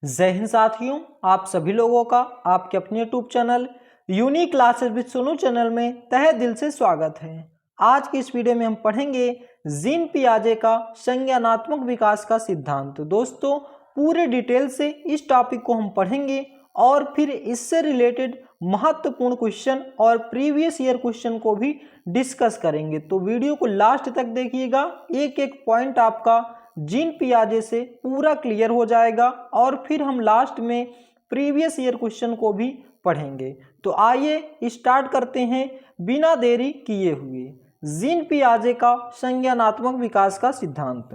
जय हिंद साथियों, आप सभी लोगों का आपके अपने YouTube channel unique classes with Sonu channel में तहे दिल से स्वागत है। आज की इस वीडियो में हम पढ़ेंगे जीन पियाजे का संज्ञानात्मक विकास का सिद्धांत। दोस्तों, पूरे डिटेल से इस टॉपिक को हम पढ़ेंगे और फिर इससे रिलेटेड महत्वपूर्ण क्वेश्चन और प्रीवियस ईयर क्वेश्चन को भी डिस्कस करेंगे। तो वीडियो को लास्ट तक देखिएगा, एक एक पॉइंट आपका जीन पियाजे से पूरा क्लियर हो जाएगा और फिर हम लास्ट में प्रीवियस ईयर क्वेश्चन को भी पढ़ेंगे। तो आइए स्टार्ट करते हैं बिना देरी किए हुए जीन पियाजे का संज्ञानात्मक विकास का सिद्धांत।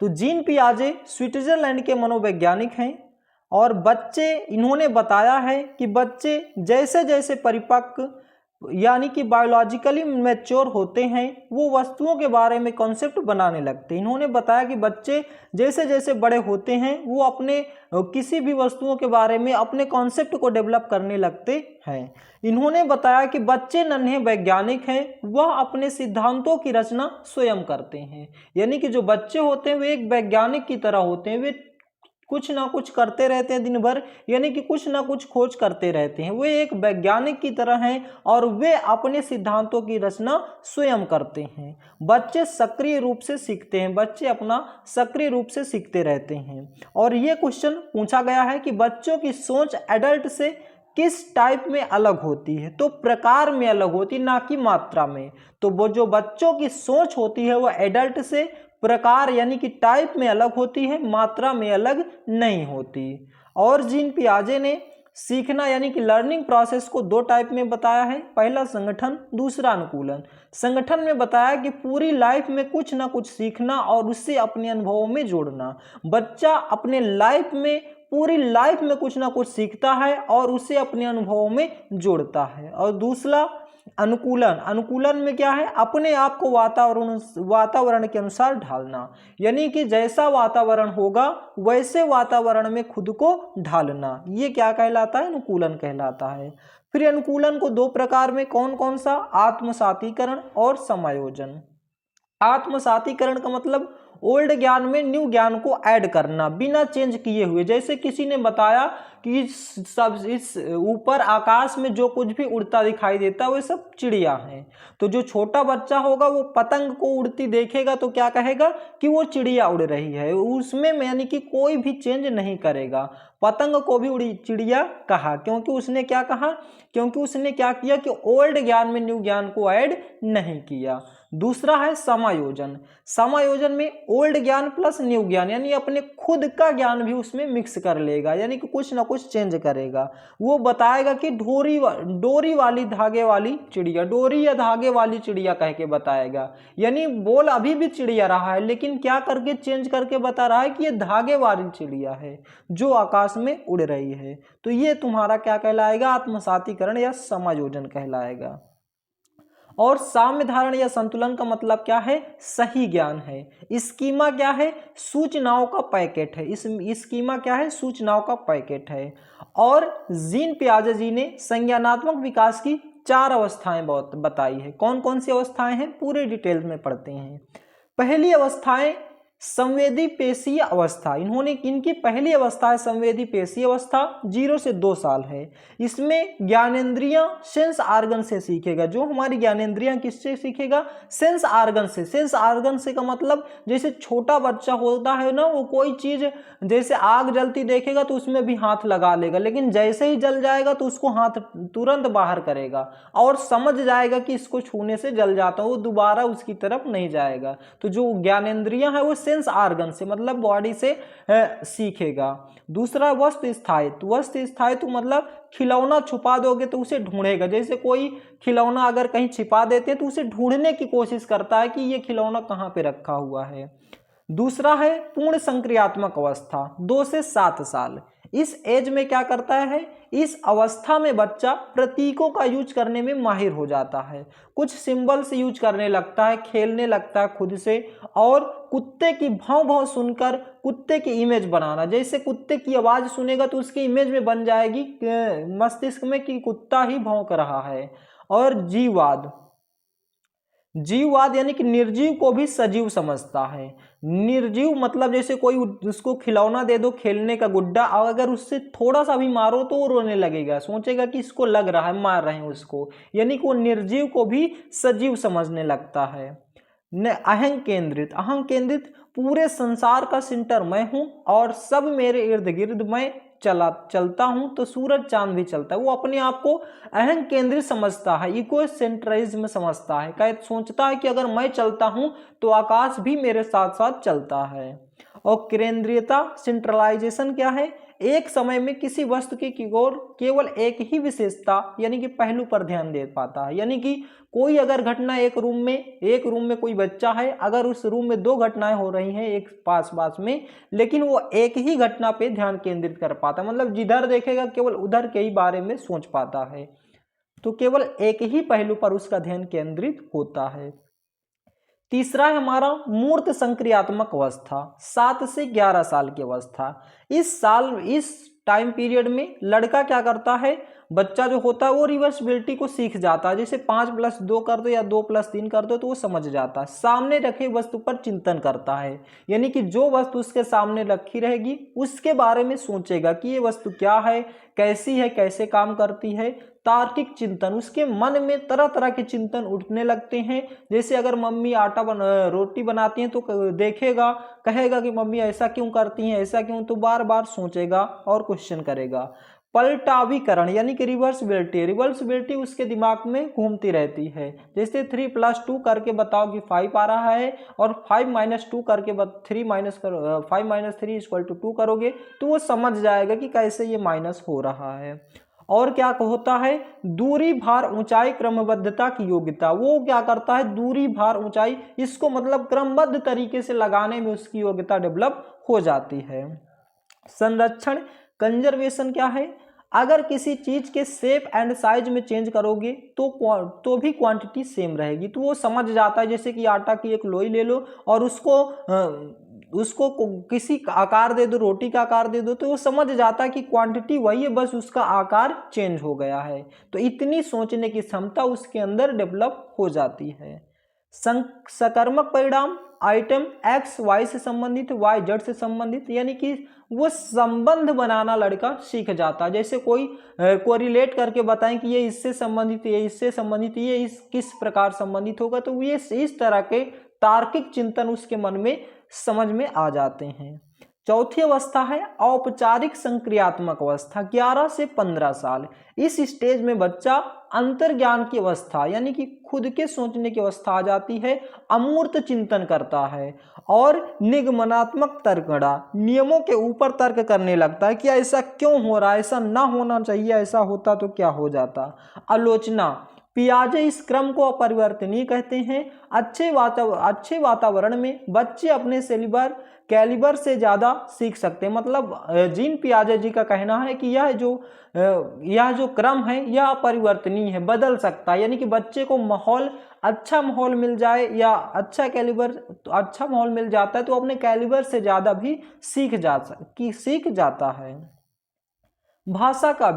तो जीन पियाजे स्विट्जरलैंड के मनोवैज्ञानिक हैं और इन्होंने बताया है कि बच्चे जैसे जैसे परिपक्व यानी कि बायोलॉजिकली मैच्योर होते हैं वो वस्तुओं के बारे में कॉन्सेप्ट बनाने लगते हैं। इन्होंने बताया कि बच्चे जैसे जैसे बड़े होते हैं वो अपने किसी भी वस्तुओं के बारे में अपने कॉन्सेप्ट को डेवलप करने लगते हैं। इन्होंने बताया कि बच्चे नन्हे वैज्ञानिक हैं, वह अपने सिद्धांतों की रचना स्वयं करते हैं। यानी कि जो बच्चे होते हैं वे एक वैज्ञानिक की तरह होते हैं, वे कुछ ना कुछ करते रहते हैं दिन भर, यानी कि कुछ ना कुछ खोज करते रहते हैं। वे एक वैज्ञानिक की तरह हैं और वे अपने सिद्धांतों की रचना स्वयं करते हैं। बच्चे सक्रिय रूप से सीखते हैं, बच्चे अपना सक्रिय रूप से सीखते रहते हैं। और ये क्वेश्चन पूछा गया है कि बच्चों की सोच एडल्ट से किस टाइप में अलग होती है? तो प्रकार में अलग होती है, ना कि मात्रा में। तो वो जो बच्चों की सोच होती है वो एडल्ट से प्रकार यानी कि टाइप में अलग होती है, मात्रा में अलग नहीं होती। और जीन पियाजे ने सीखना यानी कि लर्निंग प्रोसेस को दो टाइप में बताया है, पहला संगठन, दूसरा अनुकूलन। संगठन में बताया कि पूरी लाइफ में कुछ ना कुछ सीखना और उससे अपने अनुभवों में जोड़ना। बच्चा अपने पूरी लाइफ में कुछ ना कुछ सीखता है और उसे अपने अनुभवों में जोड़ता है। और दूसरा अनुकूलन। अनुकूलन में क्या है? अपने आप को वातावरण के अनुसार ढालना, यानी कि जैसा वातावरण होगा वैसे वातावरण में खुद को ढालना। ये क्या कहलाता है? अनुकूलन कहलाता है। फिर अनुकूलन को दो प्रकार में कौन कौन सा? आत्मसातीकरण और समायोजन। आत्मसातीकरण का मतलब ओल्ड ज्ञान में न्यू ज्ञान को ऐड करना बिना चेंज किए हुए। जैसे किसी ने बताया कि इस ऊपर आकाश में जो कुछ भी उड़ता दिखाई देता है वो सब चिड़िया हैं, तो जो छोटा बच्चा होगा वो पतंग को उड़ती देखेगा तो क्या कहेगा कि वो चिड़िया उड़ रही है, उसमें यानी कि कोई भी चेंज नहीं करेगा। पतंग को भी उड़ी चिड़िया कहा, क्योंकि उसने क्या कहा? क्योंकि उसने क्या किया कि ओल्ड ज्ञान में न्यू ज्ञान को ऐड नहीं किया। दूसरा है समायोजन। समायोजन में ओल्ड ज्ञान प्लस न्यू ज्ञान, यानी अपने खुद का ज्ञान भी उसमें मिक्स कर लेगा, यानी कि कुछ ना कुछ चेंज करेगा। वो बताएगा कि डोरी वाली धागे वाली चिड़िया, डोरी या धागे वाली चिड़िया कह के बताएगा। यानी बोल अभी भी चिड़िया रहा है लेकिन क्या करके चेंज करके बता रहा है कि ये धागे वाली चिड़िया है जो आकाश में उड़ रही है। तो ये तुम्हारा क्या कहलाएगा? आत्मसातीकरण या समायोजन कहलाएगा। और साम्य धारण या संतुलन का मतलब क्या है? सही ज्ञान है। स्कीमा क्या है? सूचनाओं का पैकेट है। स्कीमा क्या है? सूचनाओं का पैकेट है। और जीन पियाजे जी ने संज्ञानात्मक विकास की 4 अवस्थाएं बताई है। कौन कौन सी अवस्थाएं हैं? पूरे डिटेल में पढ़ते हैं। पहली अवस्थाएं संवेदी पेशीय अवस्था। इनकी पहली अवस्था है संवेदी पेशीय अवस्था, 0 से 2 साल है। इसमें ज्ञानेंद्रियां सेंस आर्गन से सीखेगा। जो हमारी ज्ञानेंद्रियां किससे सीखेगा? सेंस आर्गन से। सेंस आर्गन से का मतलब जैसे छोटा बच्चा होता है ना, वो कोई चीज जैसे आग जलती देखेगा तो उसमें भी हाथ लगा लेगा, लेकिन जैसे ही जल जाएगा तो उसको हाथ तुरंत बाहर करेगा और समझ जाएगा कि इसको छूने से जल जाता है, वो दोबारा उसकी तरफ नहीं जाएगा। तो जो ज्ञानेंद्रियां है वो सेंस आर्गन से मतलब बॉडी से सीखेगा। दूसरा वस्तु स्थायित्व। वस्तु स्थायित्व मतलब खिलौना छुपा दोगे तो उसे ढूंढेगा। जैसे कोई खिलौना अगर कहीं छिपा देते हैं तो उसे ढूंढने की कोशिश करता है कि ये खिलौना कहाँ पे रखा हुआ है। दूसरा है पूर्ण संक्रियात्मक अवस्था, 2 से 7 साल। इस एज में क्या करता है? इस अवस्था में बच्चा प्रतीकों का यूज करने में माहिर हो जाता है, कुछ सिंबल्स यूज करने लगता है, खेलने लगता है खुद से, और कुत्ते की भाव भाव सुनकर कुत्ते की इमेज बनाना। जैसे कुत्ते की आवाज सुनेगा तो उसकी इमेज में बन जाएगी मस्तिष्क में कि कुत्ता ही भौंक रहा है। और जीववाद। जीववाद यानी कि निर्जीव को भी सजीव समझता है। निर्जीव मतलब जैसे कोई उसको खिलौना दे दो, खेलने का गुड्डा, और अगर उससे थोड़ा सा भी मारो तो वो रोने लगेगा, सोचेगा कि इसको लग रहा है, मार रहे हैं उसको, यानी कि वो निर्जीव को भी सजीव समझने लगता है। न अहं केंद्रित, अहं केंद्रित पूरे संसार का सेंटर मैं हूं और सब मेरे इर्द गिर्द मैं चलता हूं तो सूरज चांद भी चलता है। वो अपने आप को अहं केंद्रित समझता है, इको सेंट्रलिज्म समझता है, कह सोचता है कि अगर मैं चलता हूं तो आकाश भी मेरे साथ साथ चलता है। और केंद्रीयता सेंट्रलाइजेशन क्या है? एक समय में किसी वस्तु की ओर केवल एक ही विशेषता यानी कि पहलू पर ध्यान दे पाता है। यानी कि कोई अगर घटना एक रूम में कोई बच्चा है, अगर उस रूम में दो घटनाएं हो रही हैं एक पास पास में, लेकिन वो एक ही घटना पे ध्यान केंद्रित कर पाता है, मतलब जिधर देखेगा केवल उधर के ही बारे में सोच पाता है, तो केवल एक ही पहलू पर उसका ध्यान केंद्रित होता है। तीसरा है हमारा मूर्त संक्रियात्मक अवस्था, 7 से 11 साल की अवस्था। इस टाइम पीरियड में लड़का क्या करता है, बच्चा जो होता है वो रिवर्सिबिलिटी को सीख जाता है। जैसे 5+2 कर दो या 2+3 कर दो तो वो समझ जाता है। सामने रखे वस्तु पर चिंतन करता है, यानी कि जो वस्तु उसके सामने रखी रहेगी उसके बारे में सोचेगा कि ये वस्तु क्या है, कैसी है, कैसे काम करती है। तार्किक चिंतन, उसके मन में तरह तरह के चिंतन उठने लगते हैं। जैसे अगर मम्मी रोटी बनाती हैं तो देखेगा, कहेगा कि मम्मी ऐसा क्यों करती हैं, ऐसा क्यों, तो बार बार सोचेगा और क्वेश्चन करेगा। पलटावीकरण यानी कि रिवर्सिबिलिटी उसके दिमाग में घूमती रहती है। जैसे 3+2 करके बताओ कि 5 आ रहा है, और 5-2 करके 5-3 = 2 करोगे तो वो समझ जाएगा कि कैसे ये माइनस हो रहा है। और क्या होता है, दूरी भार ऊंचाई क्रमबद्धता की योग्यता, वो क्या करता है, दूरी भार ऊंचाई इसको मतलब क्रमबद्ध तरीके से लगाने में उसकी योग्यता डेवलप हो जाती है। संरक्षण कंजर्वेशन क्या है, अगर किसी चीज के शेप एंड साइज में चेंज करोगे तो भी क्वांटिटी सेम रहेगी, तो वो समझ जाता है। जैसे कि आटा की एक लोई ले लो और उसको किसी आकार दे दो, रोटी का आकार दे दो, तो वो समझ जाता है कि क्वांटिटी वही है, बस उसका आकार चेंज हो गया है। तो इतनी सोचने की क्षमता उसके अंदर डेवलप हो जाती है। सकर्मक परिणाम, आइटम एक्स वाई से संबंधित, वाई जेड से संबंधित, यानी कि वो संबंध बनाना लड़का सीख जाता है। जैसे को रिलेट करके बताएं कि ये इससे संबंधित, ये इससे संबंधित, ये इस किस प्रकार संबंधित होगा, तो ये इस तरह के तार्किक चिंतन उसके मन में समझ में आ जाते हैं। चौथी अवस्था है औपचारिक संक्रियात्मक अवस्था, 11 से 15 साल। इस स्टेज में बच्चा अंतर्ज्ञान की अवस्था यानी कि खुद के सोचने की अवस्था आ जाती है, अमूर्त चिंतन करता है और निगमनात्मक तर्कणा, नियमों के ऊपर तर्क करने लगता है कि ऐसा क्यों हो रहा है, ऐसा ना होना चाहिए, ऐसा होता तो क्या हो जाता। आलोचना, पियाजे इस क्रम को अपरिवर्तनीय कहते हैं। अच्छे वातावरण में बच्चे अपने कैलिबर से ज़्यादा सीख सकते हैं। मतलब जीन पियाजे जी का कहना है कि यह जो क्रम है यह अपरिवर्तनीय है, बदल सकता है। यानी कि बच्चे को अच्छा माहौल मिल जाए या अच्छा माहौल मिल जाता है तो अपने कैलिबर से ज़्यादा भी सीख जाता है। भाषा का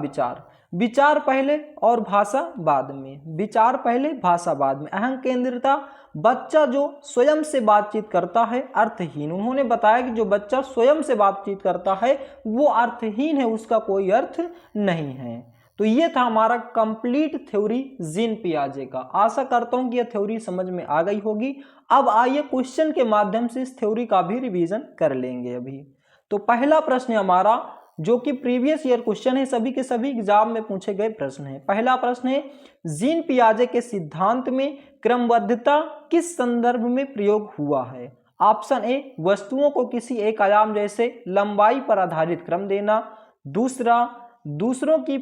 विचार पहले और भाषा बाद में, विचार पहले भाषा बाद में। अहं केंद्रिता, बच्चा जो स्वयं से बातचीत करता है अर्थहीन। उन्होंने बताया कि जो बच्चा स्वयं से बातचीत करता है वो अर्थहीन है, उसका कोई अर्थ नहीं है। तो ये था हमारा कंप्लीट थ्योरी जीन पियाजे का। आशा करता हूं कि यह थ्योरी समझ में आ गई होगी। अब आइए क्वेश्चन के माध्यम से इस थ्योरी का भी रिवीजन कर लेंगे। अभी तो पहला प्रश्न हमारा जो कि प्रीवियस ईयर क्वेश्चन है, सभी के सभी एग्जाम में पूछे गए प्रश्न है। पहला प्रश्न है, जीन पियाजे के सिद्धांत में क्रमबद्धता किस संदर्भ में प्रयोग हुआ है? ऑप्शन ए, वस्तुओं को किसी एक आयाम जैसे लंबाई पर आधारित क्रम देना। दूसरा, दूसरों की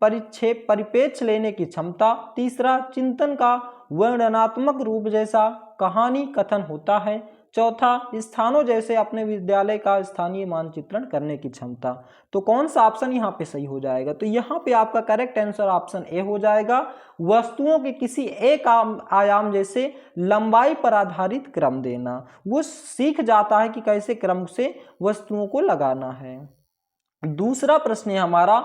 परिप्रेक्ष्य लेने की क्षमता। तीसरा, चिंतन का वर्णनात्मक रूप जैसा कहानी कथन होता है। चौथा, स्थानों जैसे अपने विद्यालय का स्थानीय मानचित्रण करने की क्षमता। तो कौन सा ऑप्शन यहाँ पे सही हो जाएगा? तो यहाँ पे आपका करेक्ट आंसर ऑप्शन ए हो जाएगा। वस्तुओं के किसी एक आयाम जैसे लंबाई पर आधारित क्रम देना, वो सीख जाता है कि कैसे क्रम से वस्तुओं को लगाना है। दूसरा प्रश्न है हमारा,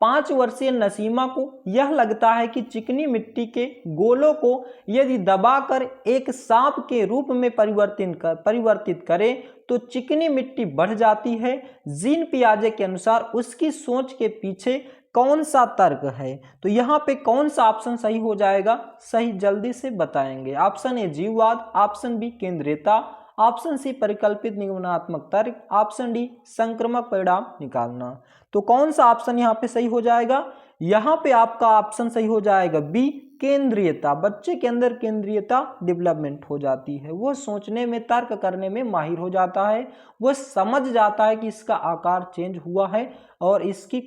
5 वर्षीय नसीमा को यह लगता है कि चिकनी मिट्टी के गोलों को यदि दबाकर एक सांप के रूप में परिवर्तित करें तो चिकनी मिट्टी बढ़ जाती है। जीन पियाजे के अनुसार उसकी सोच के पीछे कौन सा तर्क है? तो यहाँ पे कौन सा ऑप्शन सही हो जाएगा? सही जल्दी से बताएंगे। ऑप्शन ए जीववाद, ऑप्शन बी केंद्रीयता, ऑप्शन सी परिकल्पित निगमनात्मक तर्क, ऑप्शन डी संक्रामक परिणाम निकालना। तो कौन सा ऑप्शन यहाँ पे सही हो जाएगा? यहाँ पे आपका ऑप्शन सही हो जाएगा बी केंद्रीयता। बच्चे के अंदर केंद्रीयता डेवलपमेंट हो जाती है, वो सोचने में तर्क करने में माहिर हो जाता है, वो समझ जाता है कि इसका आकार चेंज हुआ है और इसकी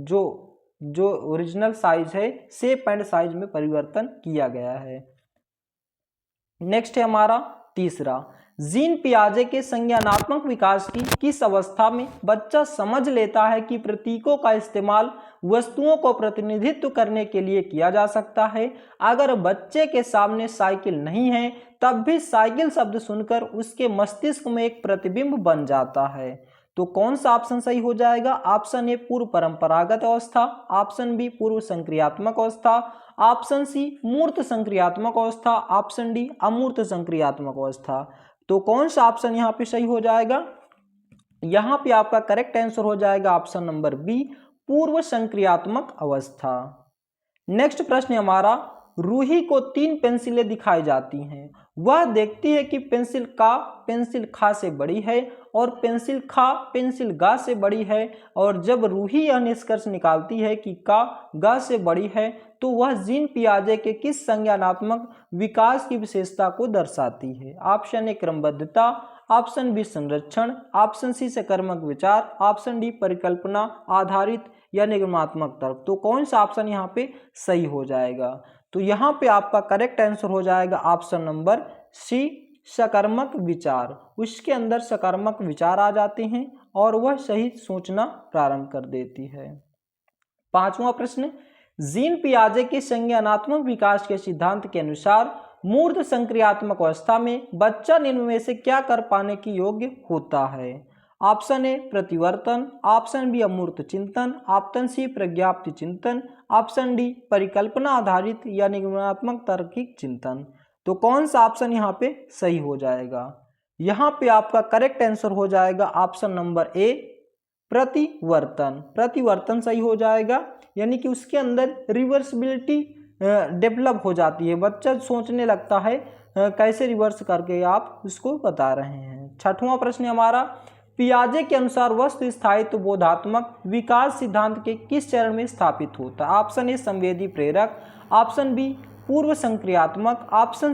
जो ओरिजिनल साइज है शेप एंड साइज में परिवर्तन किया गया है। नेक्स्ट है हमारा तीसरा, जीन पियाजे के संज्ञानात्मक विकास की किस अवस्था में बच्चा समझ लेता है कि प्रतीकों का इस्तेमाल वस्तुओं को प्रतिनिधित्व करने के लिए किया जा सकता है। अगर बच्चे के सामने साइकिल नहीं है तब भी साइकिल शब्द सुनकर उसके मस्तिष्क में एक प्रतिबिंब बन जाता है। तो कौन सा ऑप्शन सही हो जाएगा? ऑप्शन ए पूर्व परंपरागत अवस्था, ऑप्शन बी पूर्व संक्रियात्मक अवस्था, ऑप्शन सी मूर्त संक्रियात्मक अवस्था, ऑप्शन डी अमूर्त संक्रियात्मक अवस्था। तो कौन सा ऑप्शन यहाँ पे सही हो जाएगा? यहाँ पे आपका करेक्ट आंसर हो जाएगा ऑप्शन नंबर बी पूर्व संक्रियात्मक अवस्था। नेक्स्ट प्रश्न हमारा, रूही को 3 पेंसिलें दिखाई जाती हैं। वह देखती है कि पेंसिल का पेंसिल खा से बड़ी है और पेंसिल खा पेंसिल गा से बड़ी है, और जब रूही यह निष्कर्ष निकालती है कि का गा से बड़ी है तो वह जीन पियाजे के किस संज्ञानात्मक विकास की विशेषता को दर्शाती है? ऑप्शन ए क्रमबद्धता, ऑप्शन बी संरक्षण, ऑप्शन सी सकर्मक विचार, ऑप्शन डी परिकल्पना आधारित या निगमनात्मक तर्क। तो कौन सा ऑप्शन यहाँ पे सही हो जाएगा? तो यहाँ पे आपका करेक्ट आंसर हो जाएगा ऑप्शन नंबर सी सकारात्मक विचार। उसके अंदर सकारात्मक विचार आ जाते हैं और वह सही सोचना प्रारंभ कर देती है। 5वां प्रश्न, जीन पियाजे के संज्ञानात्मक विकास के सिद्धांत के अनुसार मूर्त संक्रियात्मक अवस्था में बच्चा निम्न में से क्या कर पाने की योग्य होता है? ऑप्शन ए प्रतिवर्तन, ऑप्शन बी अमूर्त चिंतन, ऑप्शन सी प्रज्ञाप्ति चिंतन, ऑप्शन डी परिकल्पना आधारित या निगमनात्मक तार्किक चिंतन। तो कौन सा ऑप्शन यहाँ पे सही हो जाएगा? यहाँ पे आपका करेक्ट आंसर हो जाएगा ऑप्शन नंबर ए प्रतिवर्तन। प्रतिवर्तन सही हो जाएगा, यानी कि उसके अंदर रिवर्सिबिलिटी डेवलप हो जाती है। बच्चा सोचने लगता है कैसे रिवर्स करके आप उसको बता रहे हैं। 6वां प्रश्न हमारा, पियाजे के अनुसार वस्तु स्थायित्व बोधात्मक विकास सिद्धांत के किस चरण में स्थापित होता है? ऑप्शन ए संवेदी प्रेरक, ऑप्शन बी पूर्व संक्रियात्मक, ऑप्शन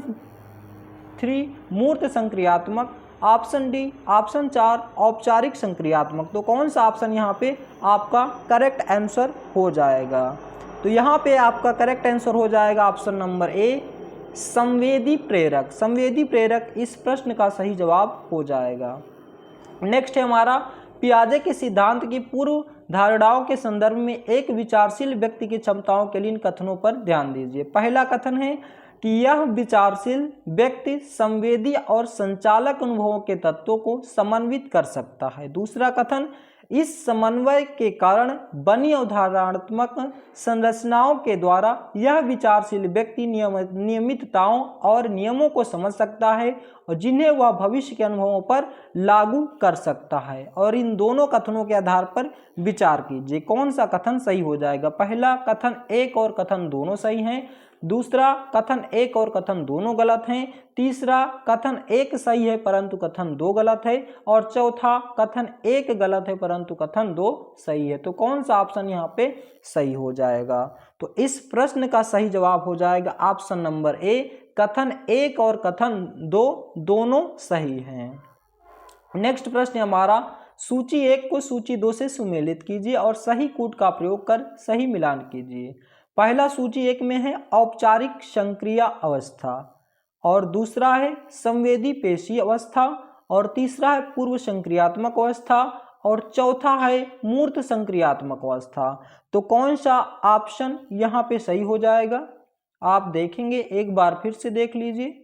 3 मूर्त संक्रियात्मक, ऑप्शन डी ऑप्शन 4 औपचारिक संक्रियात्मक। तो कौन सा ऑप्शन यहाँ पे आपका करेक्ट आंसर हो जाएगा? तो यहाँ पे आपका करेक्ट आंसर हो जाएगा ऑप्शन नंबर ए संवेदी प्रेरक। संवेदी प्रेरक इस प्रश्न का सही जवाब हो जाएगा। नेक्स्ट है हमारा, पियाजे के सिद्धांत की पूर्व धारणाओं के संदर्भ में एक विचारशील व्यक्ति की क्षमताओं के लिए इन कथनों पर ध्यान दीजिए। पहला कथन है कि यह विचारशील व्यक्ति संवेदी और संचालक अनुभवों के तत्वों को समन्वित कर सकता है। दूसरा कथन, इस समन्वय के कारण बनी अवधारणात्मक संरचनाओं के द्वारा यह विचारशील व्यक्ति नियमितताओं और नियमों को समझ सकता है और जिन्हें वह भविष्य के अनुभवों पर लागू कर सकता है। और इन दोनों कथनों के आधार पर विचार कीजिए कौन सा कथन सही हो जाएगा। पहला कथन एक और कथन दोनों सही हैं, दूसरा कथन एक और कथन दोनों गलत हैं, तीसरा कथन एक सही है परंतु कथन 2 गलत है, और चौथा कथन एक गलत है परंतु कथन 2 सही है। तो कौन सा ऑप्शन यहाँ पे सही हो जाएगा? तो इस प्रश्न का सही जवाब हो जाएगा ऑप्शन नंबर ए कथन एक और कथन 2 दोनों सही हैं। नेक्स्ट प्रश्न हमारा, सूची 1 को सूची 2 से सुमेलित कीजिए और सही कूट का प्रयोग कर सही मिलान कीजिए। पहला सूची 1 में है औपचारिक संक्रिया अवस्था, और दूसरा है संवेदी पेशी अवस्था, और तीसरा है पूर्व संक्रियात्मक अवस्था, और चौथा है मूर्त संक्रियात्मक अवस्था। तो कौन सा ऑप्शन यहाँ पे सही हो जाएगा? आप देखेंगे, एक बार फिर से देख लीजिए।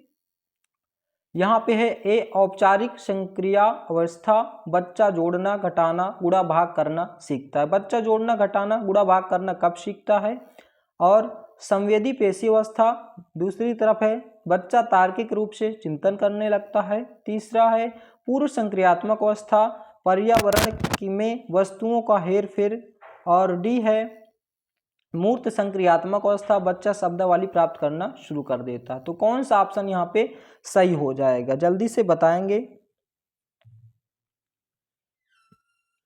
यहाँ पे है ए औपचारिक संक्रिया अवस्था, बच्चा जोड़ना घटाना गुणा भाग करना सीखता है। बच्चा जोड़ना घटाना गुणा भाग करना कब सीखता है? और संवेदी पेशी अवस्था दूसरी तरफ है, बच्चा तार्किक रूप से चिंतन करने लगता है। तीसरा है पूर्व संक्रियात्मक अवस्था, पर्यावरण में वस्तुओं का हेर फेर। और डी है मूर्त संक्रियात्मक अवस्था, बच्चा शब्दावली प्राप्त करना शुरू कर देता है। तो कौन सा ऑप्शन यहाँ पे सही हो जाएगा, जल्दी से बताएंगे।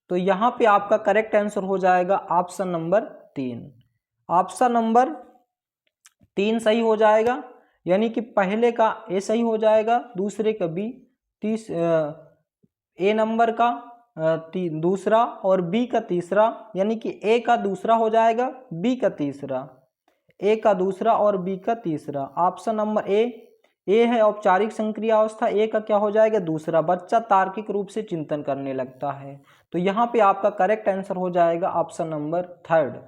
तो यहाँ पे आपका करेक्ट आंसर हो जाएगा ऑप्शन नंबर 3। ऑप्शन नंबर 3 सही हो जाएगा, यानी कि पहले का ए सही हो जाएगा, दूसरे का बी, ए नंबर का दूसरा और बी का तीसरा, यानी कि ए का दूसरा हो जाएगा, बी का तीसरा, ए का दूसरा और बी का तीसरा। ऑप्शन नंबर ए है औपचारिक संक्रिया अवस्था, ए का क्या हो जाएगा दूसरा, बच्चा तार्किक रूप से चिंतन करने लगता है। तो यहाँ पे आपका करेक्ट आंसर हो जाएगा ऑप्शन नंबर 3,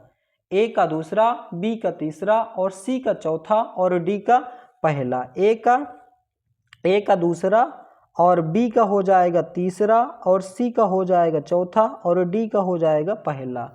ए का दूसरा, बी का तीसरा और सी का चौथा और डी का पहला। ए का दूसरा और बी का हो जाएगा तीसरा और सी का हो जाएगा चौथा और डी का हो जाएगा पहला।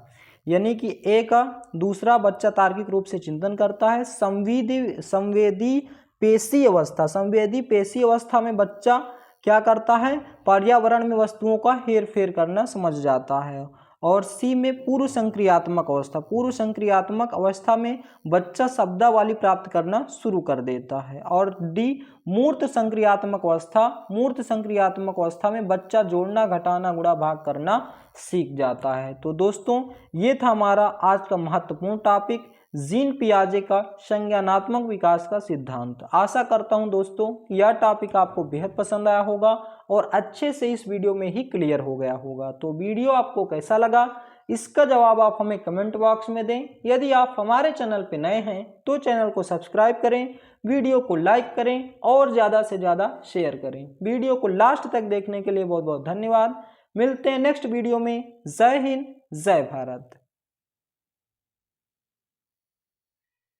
यानी कि ए का दूसरा, बच्चा तार्किक रूप से चिंतन करता है। संवेदी पेशी अवस्था, संवेदी पेशी अवस्था में बच्चा क्या करता है, पर्यावरण में वस्तुओं का हेर फेर करना समझ जाता है। और सी में पूर्व संक्रियात्मक अवस्था, पूर्व संक्रियात्मक अवस्था में बच्चा शब्दावली प्राप्त करना शुरू कर देता है। और डी मूर्त संक्रियात्मक अवस्था, मूर्त संक्रियात्मक अवस्था में बच्चा जोड़ना घटाना गुणा भाग करना सीख जाता है। तो दोस्तों ये था हमारा आज का महत्वपूर्ण टॉपिक, जीन पियाजे का संज्ञानात्मक विकास का सिद्धांत। आशा करता हूं दोस्तों यह टॉपिक आपको बेहद पसंद आया होगा और अच्छे से इस वीडियो में ही क्लियर हो गया होगा। तो वीडियो आपको कैसा लगा इसका जवाब आप हमें कमेंट बॉक्स में दें। यदि आप हमारे चैनल पर नए हैं तो चैनल को सब्सक्राइब करें, वीडियो को लाइक करें और ज़्यादा से ज़्यादा शेयर करें। वीडियो को लास्ट तक देखने के लिए बहुत बहुत धन्यवाद। मिलते हैं नेक्स्ट वीडियो में। जय हिंद, जय भारत।